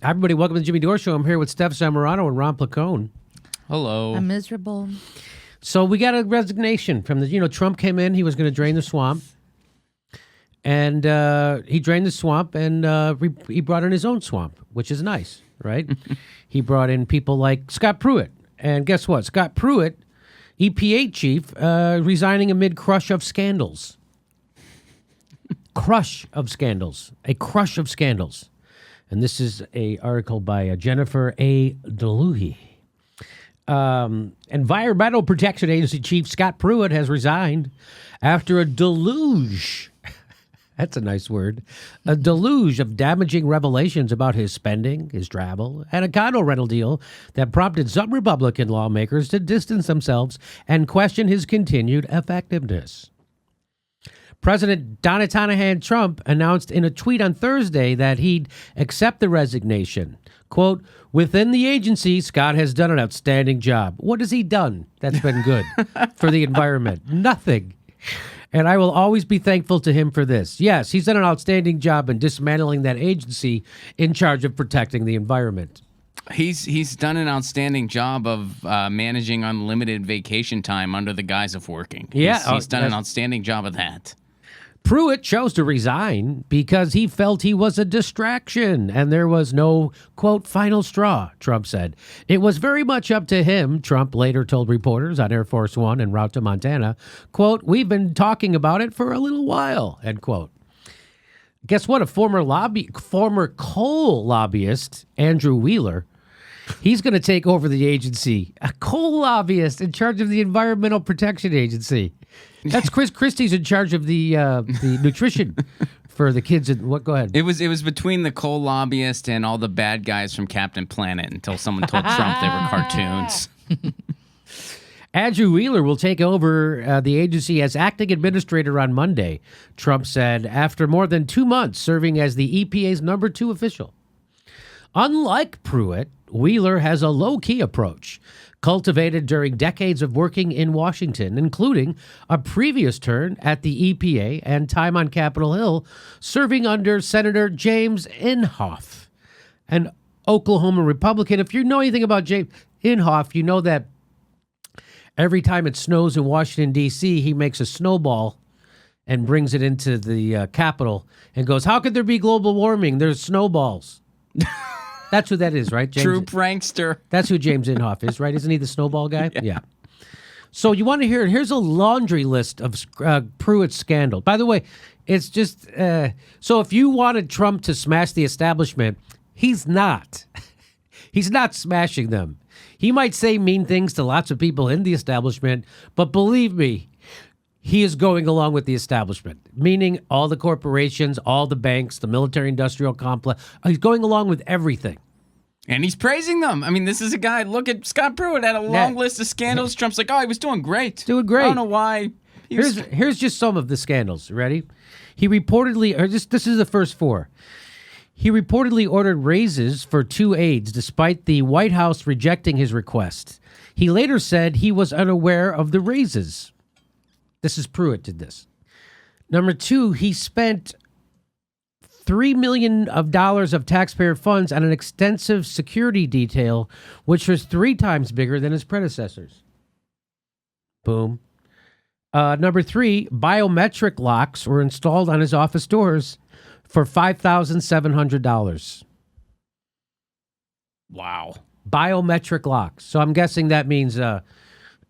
Everybody, welcome to the Jimmy Dore Show. I'm here with Steph Zamorano and Ron Placone. Hello. I'm miserable. So we got a resignation from the, Trump came in. He was going to drain the swamp. And he drained the swamp and he brought in his own swamp, which is nice, right? He brought in people like Scott Pruitt. And guess what? Scott Pruitt, EPA chief, resigning amid crush of scandals. Crush of scandals. A crush of scandals. And this is an article by Jennifer A. DeLuhy. Environmental Protection Agency Chief Scott Pruitt has resigned after a deluge. That's a nice word. A deluge of damaging revelations about his spending, his travel, and a condo rental deal that prompted some Republican lawmakers to distance themselves and question his continued effectiveness. President Donald Trump announced in a tweet on Thursday that he'd accept the resignation. Quote, within the agency, Scott has done an outstanding job. What has he done that's been good for the environment? Nothing. And I will always be thankful to him for this. Yes, he's done an outstanding job in dismantling that agency in charge of protecting the environment. He's done an outstanding job of managing unlimited vacation time under the guise of working. He's done an outstanding job of that. Pruitt chose to resign because he felt he was a distraction and there was no, quote, final straw, Trump said. It was very much up to him, Trump later told reporters on Air Force One en route to Montana. Quote, we've been talking about it for a little while, end quote. Guess what? A former coal lobbyist, Andrew Wheeler, he's going to take over the agency. A coal lobbyist in charge of the Environmental Protection Agency. That's Chris Christie's in charge of the nutrition for the kids. What? Go ahead. It was between the coal lobbyist and all the bad guys from Captain Planet until someone told Trump they were cartoons. Andrew Wheeler will take over the agency as acting administrator on Monday, Trump said, after more than 2 months serving as the EPA's number 2 official. Unlike Pruitt, Wheeler has a low-key approach, cultivated during decades of working in Washington, including a previous turn at the EPA and time on Capitol Hill, serving under Senator James Inhofe, an Oklahoma Republican. If you know anything about James Inhofe, you know that every time it snows in Washington, D.C., he makes a snowball and brings it into the Capitol and goes, how could there be global warming? There's snowballs. That's who that is, right? James, true prankster. That's who James Inhofe is, right? Isn't he the snowball guy? Yeah. So you want to hear it? Here's a laundry list of Pruitt's scandal. By the way, it's just, so if you wanted Trump to smash the establishment, he's not. He's not smashing them. He might say mean things to lots of people in the establishment, but believe me, he is going along with the establishment, meaning all the corporations, all the banks, the military-industrial complex. He's going along with everything. And he's praising them. I mean, this is a guy, look at Scott Pruitt, had a long list of scandals. Trump's like, oh, he was doing great. Doing great. I don't know why. Here's just some of the scandals. Ready? He reportedly, this is the first 4. He reportedly ordered raises for 2 aides despite the White House rejecting his request. He later said he was unaware of the raises. This is Pruitt did this. Number 2, he spent $3 million of taxpayer funds on an extensive security detail, which was 3 times bigger than his predecessors. Boom. Number 3, biometric locks were installed on his office doors for $5,700. Wow. Biometric locks. So I'm guessing that means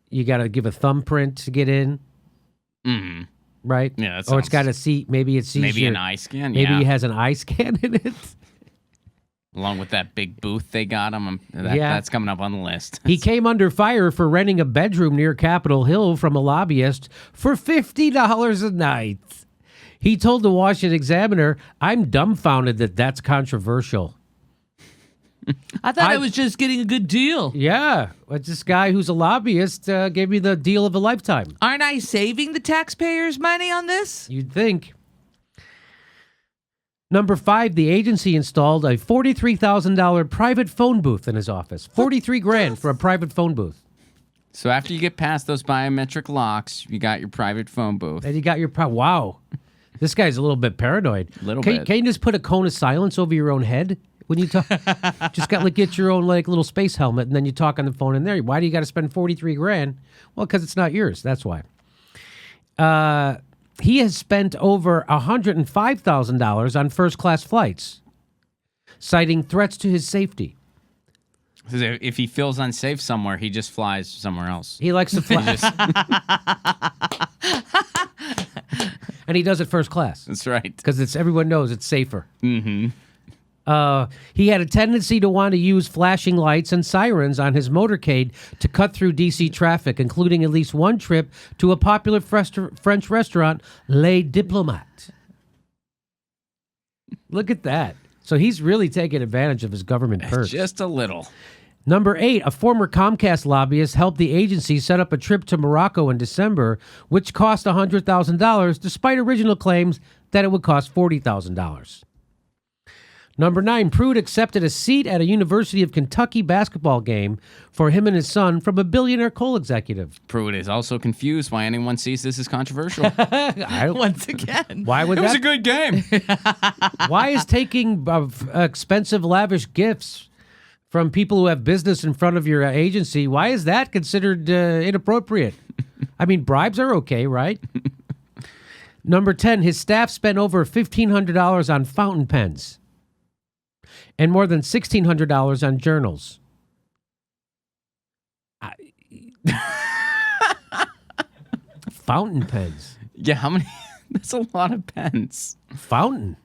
you got to give a thumbprint to get in. Mm. Right? Yeah. Or it's got a seat. Maybe it sees maybe an eye scan. Maybe it has an eye scan in it. Along with that big booth they got him. That's coming up on the list. He came under fire for renting a bedroom near Capitol Hill from a lobbyist for $50 a night. He told the Washington Examiner, I'm dumbfounded that that's controversial. I thought I was just getting a good deal. Yeah. But this guy who's a lobbyist gave me the deal of a lifetime. Aren't I saving the taxpayers' money on this? You'd think. Number 5, the agency installed a $43,000 private phone booth in his office. $43,000 for a private phone booth. So after you get past those biometric locks, you got your private phone booth. And you got your wow. This guy's a little bit paranoid. A little bit. Can you just put a cone of silence over your own head when you talk. Just got like get your own like little space helmet, and then you talk on the phone in there. Why do you got to spend $43,000? Well, because it's not yours. That's why. He has spent over $105,000 on first-class flights, citing threats to his safety. If he feels unsafe somewhere, he just flies somewhere else. He likes to fly. And he does it first class. That's right. Because everyone knows it's safer. Mm-hmm. He had a tendency to want to use flashing lights and sirens on his motorcade to cut through D.C. traffic, including at least one trip to a popular French restaurant, Les Diplomates. Look at that. So he's really taking advantage of his government perks. Just a little. Number 8, a former Comcast lobbyist helped the agency set up a trip to Morocco in December, which cost $100,000, despite original claims that it would cost $40,000. Number 9, Pruitt accepted a seat at a University of Kentucky basketball game for him and his son from a billionaire coal executive. Pruitt is also confused why anyone sees this as controversial. Once again. Why would It was a good game. Why is taking expensive, lavish gifts from people who have business in front of your agency, why is that considered inappropriate? I mean, bribes are okay, right? Number 10, his staff spent over $1,500 on fountain pens and more than $1,600 on journals. Fountain pens. Yeah, how many? That's a lot of pens. Fountain.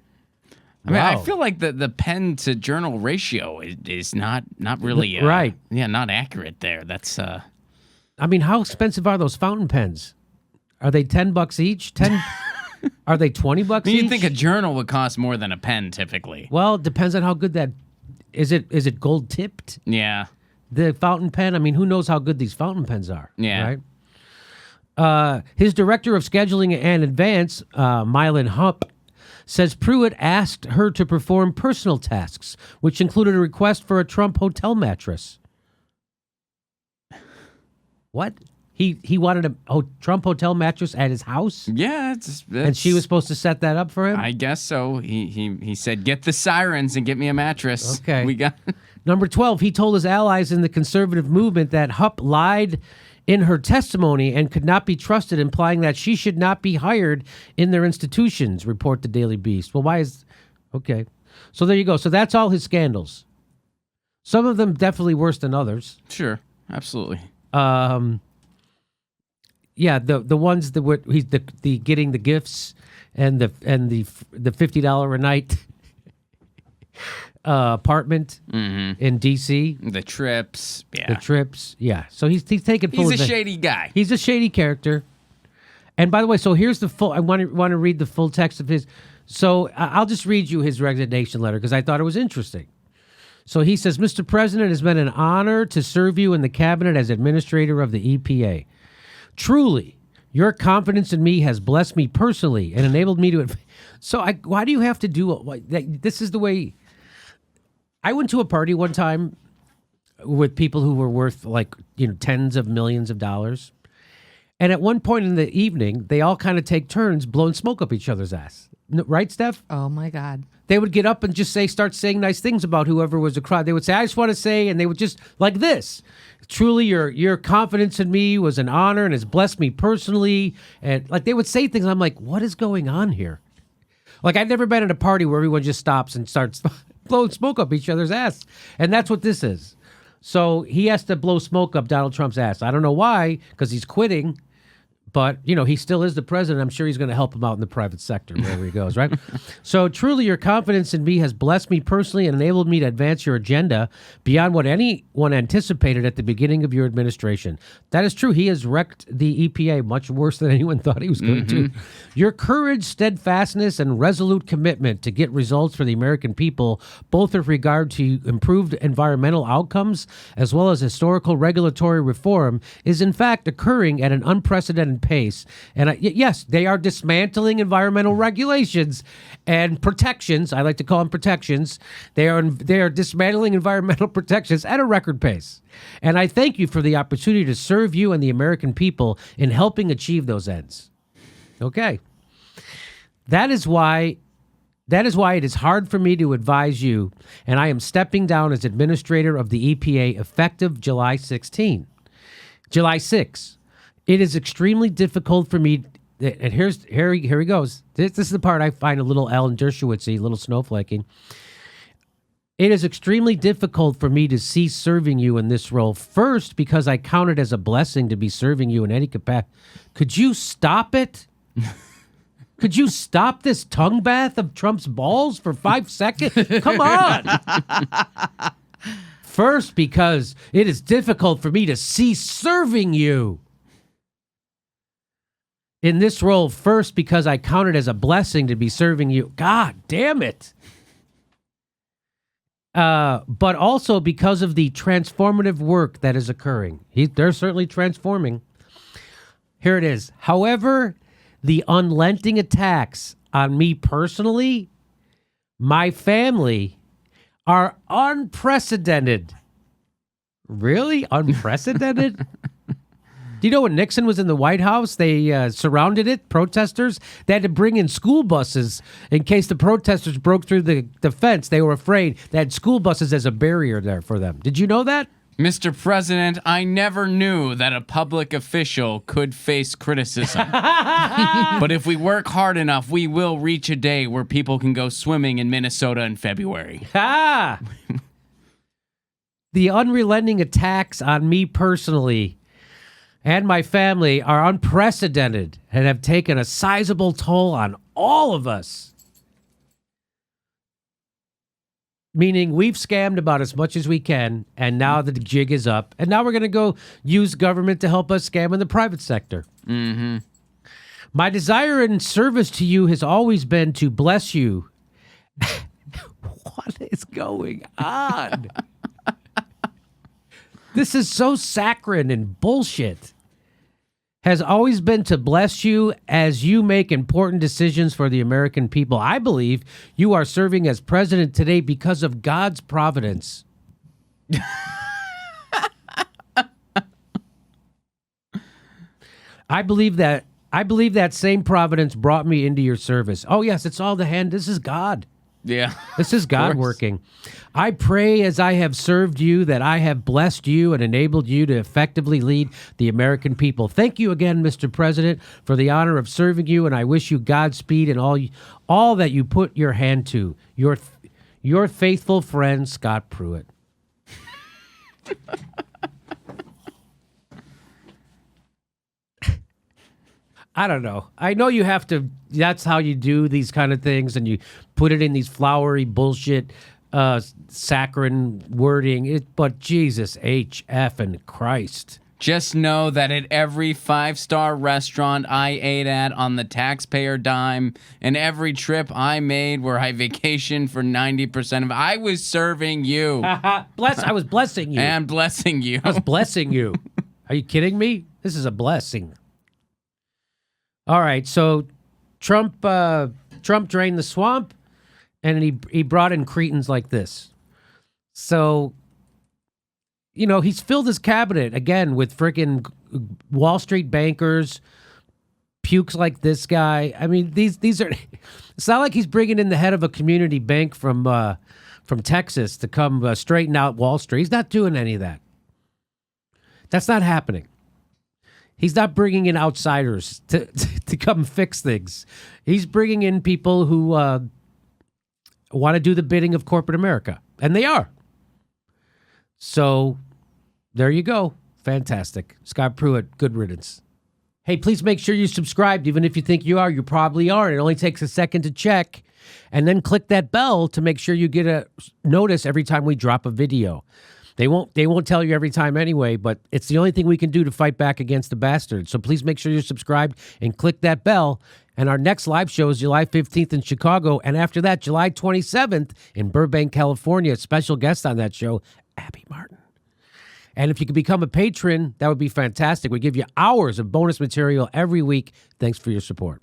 I mean, I Wow. feel like the pen to journal ratio is not really Right. Yeah, not accurate there. That's I mean, how expensive are those fountain pens? Are they $10 each? Are they $20 each? you'd think a journal would cost more than a pen typically. Well, it depends on how good that is. It gold tipped? Yeah. The fountain pen. I mean, who knows how good these fountain pens are? Yeah. Right. His director of scheduling and advance, Mylan Hump, says Pruitt asked her to perform personal tasks, which included a request for a Trump hotel mattress. What? He wanted a Trump hotel mattress at his house? Yeah, And she was supposed to set that up for him? I guess so. He said, "Get the sirens and get me a mattress." Okay. We got. Number 12, he told his allies in the conservative movement that Hupp lied in her testimony and could not be trusted, implying that she should not be hired in their institutions, report the Daily Beast. Well, why is... Okay. So there you go. So that's all his scandals. Some of them definitely worse than others. Sure, absolutely. Yeah, the ones that were he's the getting the gifts and the $50 a night apartment in D.C. The trips, yeah. The trips, yeah. So he's taking full. He's a shady guy. He's a shady character. And by the way, so here's the full. I want to read the full text of his. So I'll just read you his resignation letter because I thought it was interesting. So he says, Mr. President, it has been an honor to serve you in the cabinet as administrator of the EPA. Truly, your confidence in me has blessed me personally and enabled me to. So why do you have to do it? This is the way. I went to a party one time with people who were worth tens of millions of dollars. And at one point in the evening, they all kind of take turns blowing smoke up each other's ass. Right, Steph? Oh, my God. They would get up and just start saying nice things about whoever was a crowd. They would say, I just want to say, and they would just like this. Truly, your confidence in me was an honor and has blessed me personally. And they would say things. And I'm like, what is going on here? I've never been at a party where everyone just stops and starts blowing smoke up each other's ass. And that's what this is. So he has to blow smoke up Donald Trump's ass. I don't know why, because he's quitting. But, he still is the president. I'm sure he's going to help him out in the private sector wherever he goes, right? So, truly, your confidence in me has blessed me personally and enabled me to advance your agenda beyond what anyone anticipated at the beginning of your administration. That is true. He has wrecked the EPA much worse than anyone thought he was going to. Your courage, steadfastness, and resolute commitment to get results for the American people, both with regard to improved environmental outcomes as well as historical regulatory reform, is in fact occurring at an unprecedented pace. And yes, they are dismantling environmental regulations and protections. I like to call them protections. They are dismantling environmental protections at a record pace. And I thank you for the opportunity to serve you and the American people in helping achieve those ends. Okay. That is why That is why it is hard for me to advise you, and I am stepping down as administrator of the EPA effective July 6. It is extremely difficult for me, and here he goes. This is the part I find a little Alan Dershowitz-y, a little snowflakey. It is extremely difficult for me to cease serving you in this role. First, because I count it as a blessing to be serving you in any capacity. Could you stop it? Could you stop this tongue bath of Trump's balls for 5 seconds? Come on. First, because it is difficult for me to cease serving you in this role. First, because I count it as a blessing to be serving you. God damn it. But also because of the transformative work that is occurring. They're certainly transforming. Here it is. However, the unrelenting attacks on me personally, my family, are unprecedented. Really? Unprecedented? Do you know when Nixon was in the White House, they surrounded it, protesters? They had to bring in school buses in case the protesters broke through the fence. They were afraid. They had school buses as a barrier there for them. Did you know that? Mr. President, I never knew that a public official could face criticism. But if we work hard enough, we will reach a day where people can go swimming in Minnesota in February. The unrelenting attacks on me personally and my family are unprecedented and have taken a sizable toll on all of us. Meaning we've scammed about as much as we can, and now the jig is up. And now we're going to go use government to help us scam in the private sector. Mm-hmm. My desire and service to you has always been to bless you. What is going on? This is so saccharine and bullshit. Has always been to bless you as you make important decisions for the American people. I believe you are serving as president today because of God's providence. I believe that same providence brought me into your service. Oh yes, it's all the hand. This is God. Yeah. This is God working. I pray as I have served you that I have blessed you and enabled you to effectively lead the American people. Thank you again, Mr. President, for the honor of serving you, and I wish you Godspeed in all that you put your hand to. Your faithful friend, Scott Pruitt. I don't know. I know you have to, that's how you do these kind of things, and you put it in these flowery bullshit, saccharine wording. But Jesus H. F. and Christ. Just know that at every 5-star restaurant I ate at on the taxpayer dime, and every trip I made where I vacationed for 90% of it, I was serving you. I was blessing you. And blessing you. I was blessing you. Are you kidding me? This is a blessing. All right, so Trump drained the swamp, and he brought in cretins like this. So, you know, he's filled his cabinet, again, with freaking Wall Street bankers, pukes like this guy. I mean, these are... It's not like he's bringing in the head of a community bank from Texas to come straighten out Wall Street. He's not doing any of that. That's not happening. He's not bringing in outsiders to come fix things. He's bringing in people who want to do the bidding of corporate America. And they are. So there you go. Fantastic. Scott Pruitt, good riddance. Hey, please make sure you subscribed. Even if you think you are, you probably are. It only takes a second to check. And then click that bell to make sure you get a notice every time we drop a video. They won't tell you every time anyway, but it's the only thing we can do to fight back against the bastards. So please make sure you're subscribed and click that bell. And our next live show is July 15th in Chicago. And after that, July 27th in Burbank, California. Special guest on that show, Abby Martin. And if you could become a patron, that would be fantastic. We give you hours of bonus material every week. Thanks for your support.